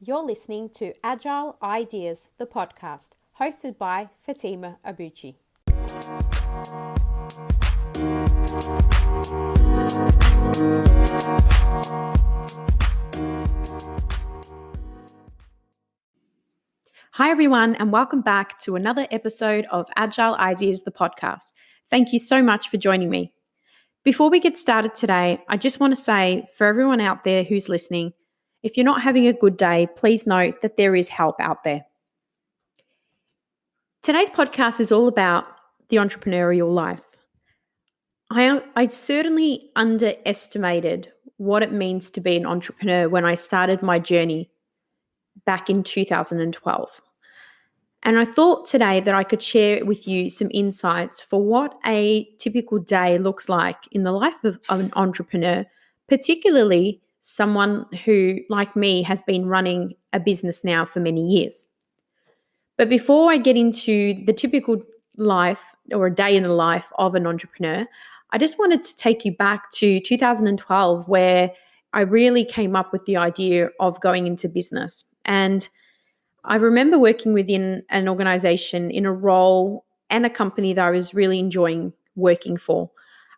You're listening to Agile Ideas, the podcast, hosted by Fatima Abuchi. Hi everyone, and welcome back to another episode of Agile Ideas, the podcast. Thank you so much for joining me. Before we get started today, I just want to say for everyone out there who's listening, if you're not having a good day, please note that there is help out there. Today's podcast is all about the entrepreneurial life. I certainly underestimated what it means to be an entrepreneur when I started my journey back in 2012. And I thought today that I could share with you some insights for what a typical day looks like in the life of an entrepreneur, particularly someone who, like me, has been running a business now for many years. But before I get into the typical life or a day in the life of an entrepreneur, I just wanted to take you back to 2012, where I really came up with the idea of going into business. And I remember working within an organization in a role and a company that I was really enjoying working for.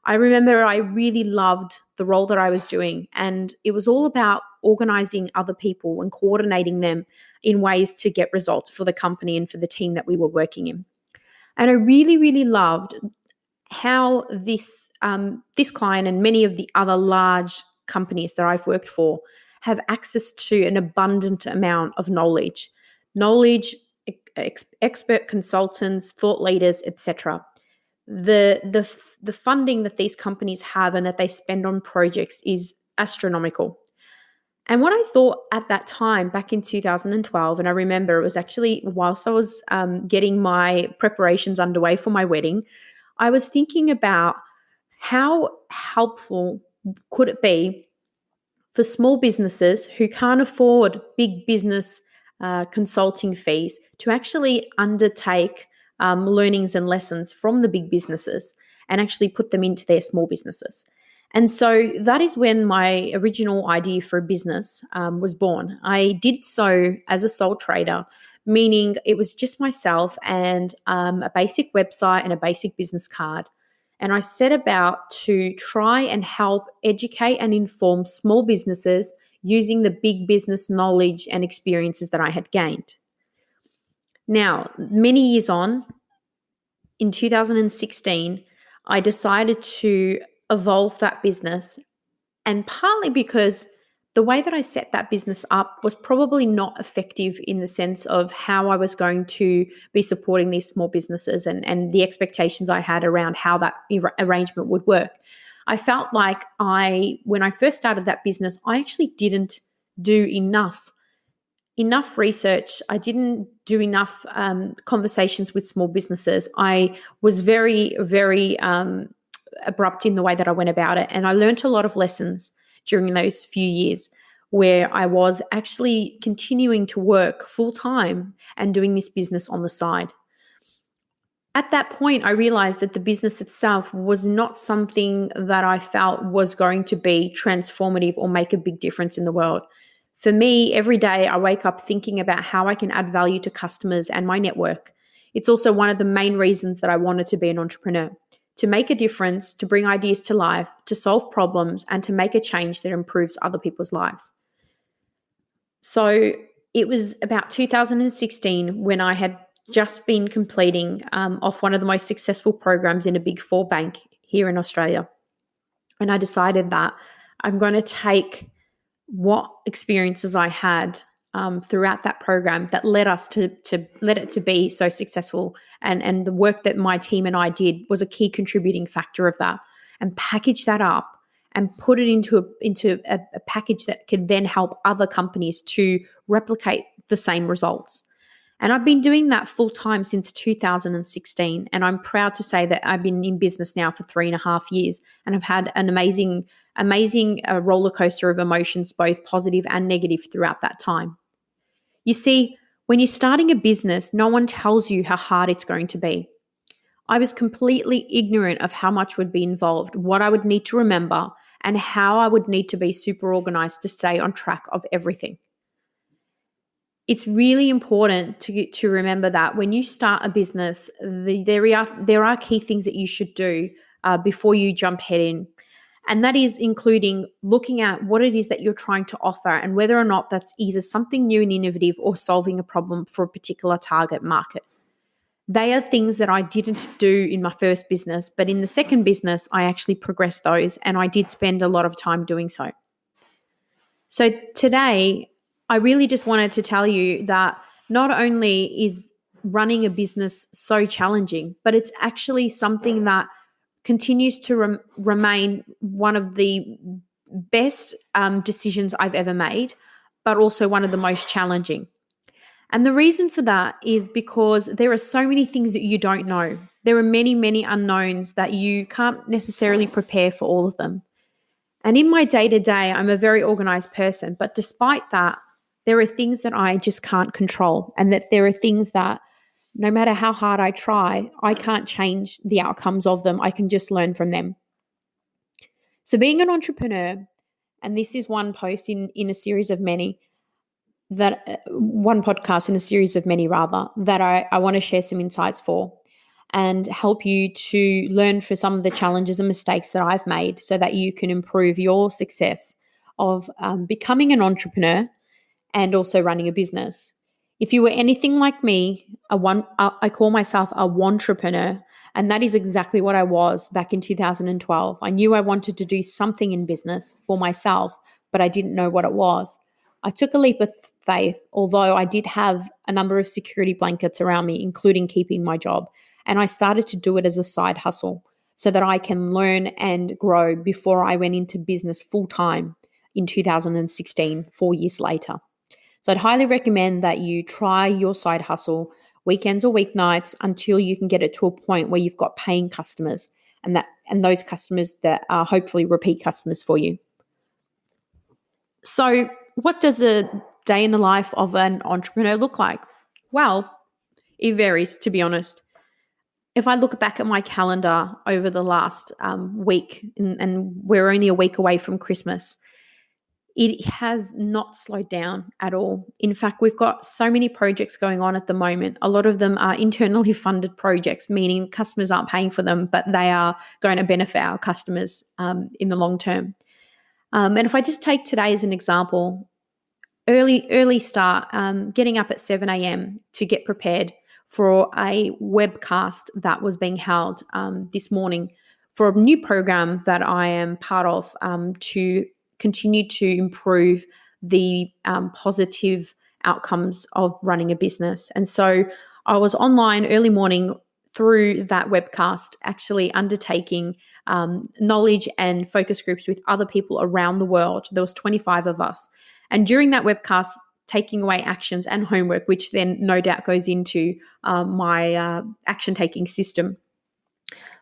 I remember I really loved the role that I was doing, and it was all about organizing other people and coordinating them in ways to get results for the company and for the team that we were working in. And I really, really loved how this client and many of the other large companies that I've worked for have access to an abundant amount of knowledge, expert consultants, thought leaders, etc. The funding that these companies have and that they spend on projects is astronomical. And what I thought at that time, back in 2012, and I remember it was actually whilst I was getting my preparations underway for my wedding, I was thinking about how helpful could it be for small businesses who can't afford big business consulting fees to actually undertake learnings and lessons from the big businesses and actually put them into their small businesses. And so that is when my original idea for a business was born. I did so as a sole trader, meaning it was just myself and a basic website and a basic business card. And I set about to try and help educate and inform small businesses using the big business knowledge and experiences that I had gained. Now, many years on, in 2016, I decided to evolve that business, and partly because the way that I set that business up was probably not effective in the sense of how I was going to be supporting these small businesses and the expectations I had around how that arrangement would work. I felt like when I first started that business, I actually didn't do enough research. I didn't do enough conversations with small businesses. I was very, very abrupt in the way that I went about it. And I learned a lot of lessons during those few years where I was actually continuing to work full time and doing this business on the side. At that point, I realized that the business itself was not something that I felt was going to be transformative or make a big difference in the world. For me, every day I wake up thinking about how I can add value to customers and my network. It's also one of the main reasons that I wanted to be an entrepreneur, to make a difference, to bring ideas to life, to solve problems, and to make a change that improves other people's lives. So it was about 2016 when I had just been completing off one of the most successful programs in a Big Four bank here in Australia. And I decided that I'm going to take what experiences I had throughout that program that led us to let it to be so successful, and the work that my team and I did was a key contributing factor of that, and package that up and put it into a package that could then help other companies to replicate the same results. And I've been doing that full time since 2016. And I'm proud to say that I've been in business now for 3.5 years, and I've had an amazing roller coaster of emotions, both positive and negative, throughout that time. You see, When you're starting a business, no one tells you how hard it's going to be. I was completely ignorant of how much would be involved, what I would need to remember, and how I would need to be super organized to stay on track of everything. It's really important to remember that when you start a business, there are key things that you should do before you jump head in. And that is including looking at what it is that you're trying to offer and whether or not that's either something new and innovative or solving a problem for a particular target market. They are things that I didn't do in my first business, but in the second business, I actually progressed those and I did spend a lot of time doing so. So today, I really just wanted to tell you that not only is running a business so challenging, but it's actually something that continues to remain one of the best decisions I've ever made, but also one of the most challenging. And the reason for that is because there are so many things that you don't know. There are many, many unknowns that you can't necessarily prepare for all of them. And in my day-to-day, I'm a very organized person, but despite that, there are things that I just can't control, and that there are things that no matter how hard I try, I can't change the outcomes of them. I can just learn from them. So being an entrepreneur, and this is one post in a series of many, that one podcast in a series of many rather, that I want to share some insights for and help you to learn for some of the challenges and mistakes that I've made so that you can improve your success of becoming an entrepreneur and also running a business. If you were anything like me, I call myself a wantrepreneur, and that is exactly what I was back in 2012. I knew I wanted to do something in business for myself, but I didn't know what it was. I took a leap of faith, although I did have a number of security blankets around me, including keeping my job. And I started to do it as a side hustle so that I can learn and grow before I went into business full time in 2016, 4 years later. So I'd highly recommend that you try your side hustle weekends or weeknights until you can get it to a point where you've got paying customers and those customers that are hopefully repeat customers for you. So what does a day in the life of an entrepreneur look like? Well, it varies, to be honest. If I look back at my calendar over the last week, and we're only a week away from Christmas, it has not slowed down at all. In fact, we've got so many projects going on at the moment. A lot of them are internally funded projects, meaning customers aren't paying for them, but they are going to benefit our customers in the long term. And if I just take today as an example, early start, getting up at 7 a.m. to get prepared for a webcast that was being held this morning for a new program that I am part of to continue to improve the positive outcomes of running a business. And so I was online early morning through that webcast, actually undertaking knowledge and focus groups with other people around the world. There was 25 of us. And during that webcast, taking away actions and homework, which then no doubt goes into my action-taking system.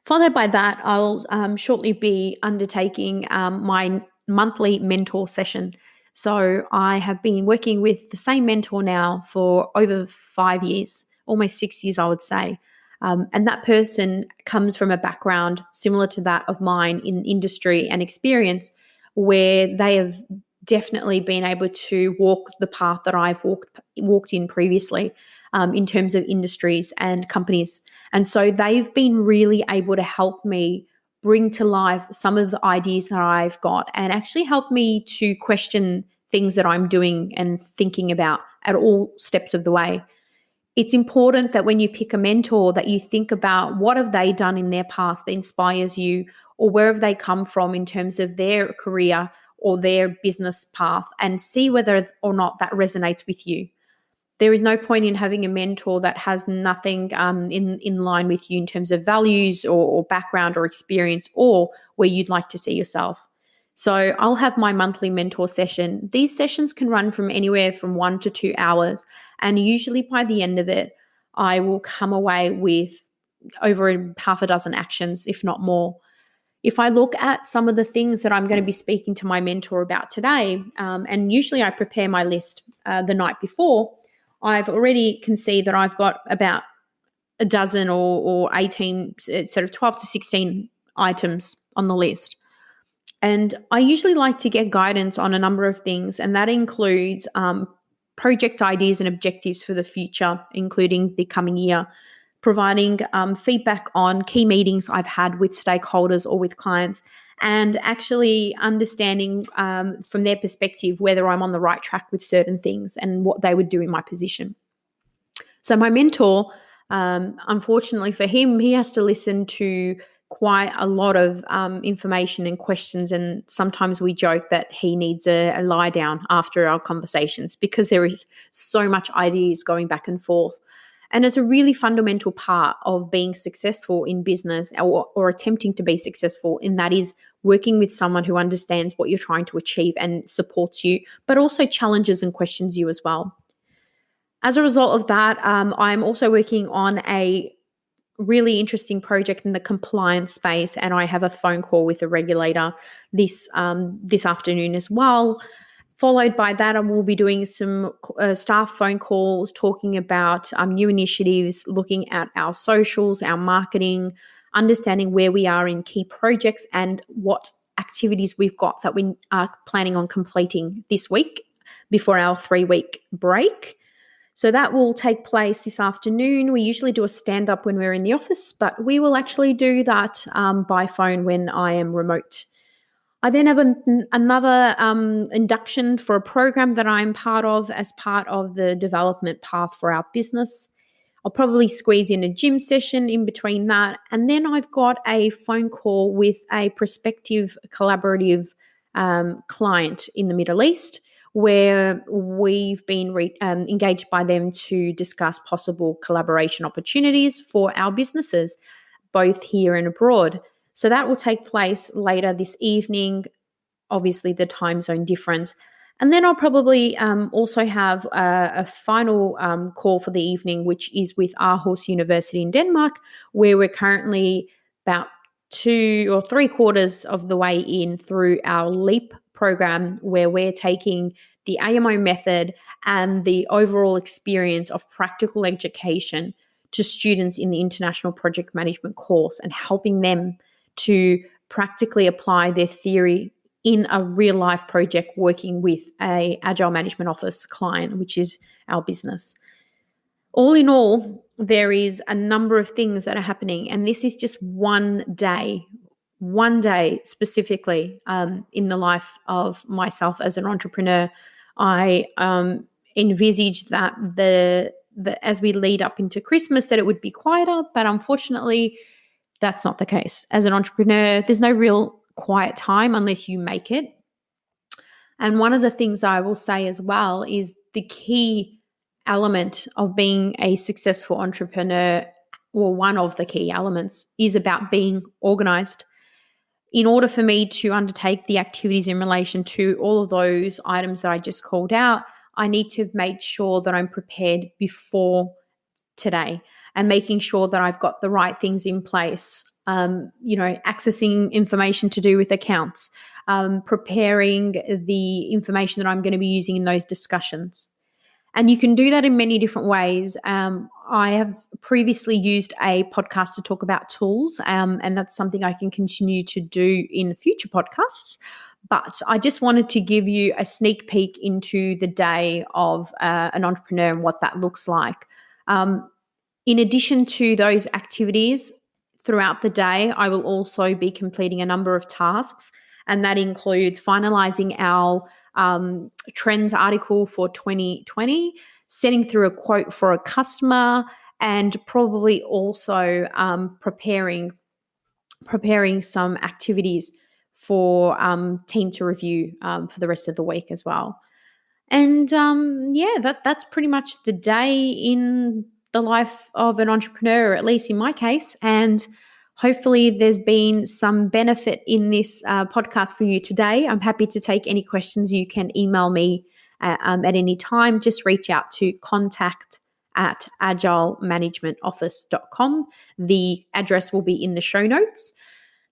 Followed by that, I'll shortly be undertaking my monthly mentor session. So I have been working with the same mentor now for over 5 years, almost 6 years, I would say. And that person comes from a background similar to that of mine in industry and experience, where they have definitely been able to walk the path that I've walked in previously in terms of industries and companies. And so they've been really able to help me bring to life some of the ideas that I've got and actually help me to question things that I'm doing and thinking about at all steps of the way. It's important that when you pick a mentor that you think about what have they done in their past that inspires you, or where have they come from in terms of their career or their business path, and see whether or not that resonates with you. There is no point in having a mentor that has nothing in line with you in terms of values or background or experience or where you'd like to see yourself. So I'll have my monthly mentor session. These sessions can run from anywhere from 1 to 2 hours. And usually by the end of it, I will come away with over half a dozen actions, if not more. If I look at some of the things that I'm going to be speaking to my mentor about today, and usually I prepare my list the night before, I've already can see that I've got about a dozen or 18, sort of 12 to 16 items on the list. And I usually like to get guidance on a number of things, and that includes project ideas and objectives for the future, including the coming year, providing feedback on key meetings I've had with stakeholders or with clients, and actually understanding from their perspective whether I'm on the right track with certain things and what they would do in my position. So my mentor, unfortunately for him, he has to listen to quite a lot of information and questions, and sometimes we joke that he needs a lie down after our conversations because there is so much ideas going back and forth. And it's a really fundamental part of being successful in business or attempting to be successful, and that is working with someone who understands what you're trying to achieve and supports you, but also challenges and questions you as well. As a result of that, I'm also working on a really interesting project in the compliance space, and I have a phone call with a regulator this afternoon as well. Followed by that, I will be doing some staff phone calls talking about new initiatives, looking at our socials, our marketing, understanding where we are in key projects and what activities we've got that we are planning on completing this week before our 3-week break. So that will take place this afternoon. We usually do a stand-up when we're in the office, but we will actually do that by phone when I am remote. I then have another induction for a program that I'm part of as part of the development path for our business. I'll probably squeeze in a gym session in between that. And then I've got a phone call with a prospective collaborative client in the Middle East, where we've been engaged by them to discuss possible collaboration opportunities for our businesses, both here and abroad. So that will take place later this evening, obviously the time zone difference. And then I'll probably also have a final call for the evening, which is with Aarhus University in Denmark, where we're currently about 2 or 3/4 of the way in through our LEAP program, where we're taking the AMO method and the overall experience of practical education to students in the International Project Management course and helping them to practically apply their theory in a real life project working with a Agile Management Office client, which is our business. All in all, there is a number of things that are happening, and this is just one day specifically in the life of myself as an entrepreneur. I envisaged that the as we lead up into Christmas that it would be quieter, but unfortunately that's not the case. As an entrepreneur, there's no real quiet time unless you make it. And one of the things I will say as well is the key element of being a successful entrepreneur, or one of the key elements, is about being organized. In order for me to undertake the activities in relation to all of those items that I just called out, I need to make sure that I'm prepared before today and making sure that I've got the right things in place. Accessing information to do with accounts, preparing the information that I'm going to be using in those discussions. And you can do that in many different ways. I have previously used a podcast to talk about tools, and that's something I can continue to do in future podcasts. But I just wanted to give you a sneak peek into the day of an entrepreneur and what that looks like. In addition to those activities, throughout the day, I will also be completing a number of tasks, and that includes finalizing our trends article for 2020, sending through a quote for a customer, and probably also preparing some activities for team to review for the rest of the week as well. And that's pretty much the day in the life of an entrepreneur, at least in my case. And hopefully there's been some benefit in this podcast for you today. I'm happy to take any questions. You can email me at any time. Just reach out to contact@agilemanagementoffice.com. The address will be in the show notes.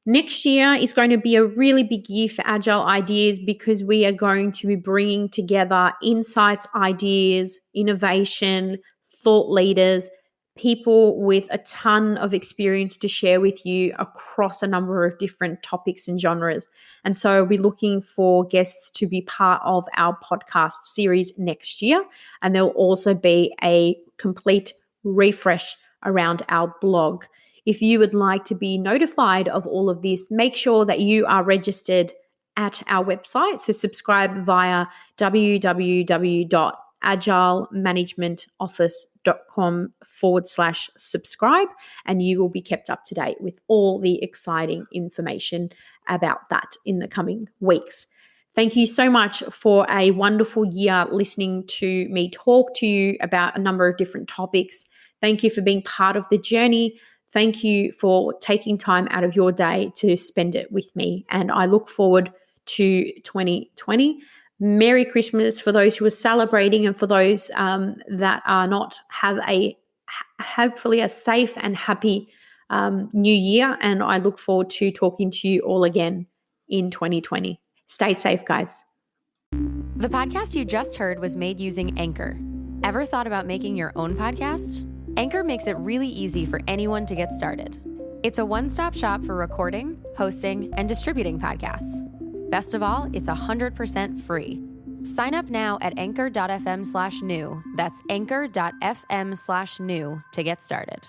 Next year is going to be a really big year for Agile Ideas because we are going to be bringing together insights, ideas, innovation, thought leaders, people with a ton of experience to share with you across a number of different topics and genres. And so we'll be looking for guests to be part of our podcast series next year. And there'll also be a complete refresh around our blog. If you would like to be notified of all of this, make sure that you are registered at our website. So subscribe via www.agilemanagementoffice.com/subscribe, and you will be kept up to date with all the exciting information about that in the coming weeks. Thank you so much for a wonderful year listening to me talk to you about a number of different topics. Thank you for being part of the journey. Thank you for taking time out of your day to spend it with me. And I look forward to 2020. Merry Christmas for those who are celebrating, and for those that are not, have hopefully a safe and happy new year. And I look forward to talking to you all again in 2020. Stay safe, guys. The podcast you just heard was made using Anchor. Ever thought about making your own podcast? Anchor makes it really easy for anyone to get started. It's a one-stop shop for recording, hosting, and distributing podcasts. Best of all, it's 100% free. Sign up now at anchor.fm/new. That's anchor.fm/new to get started.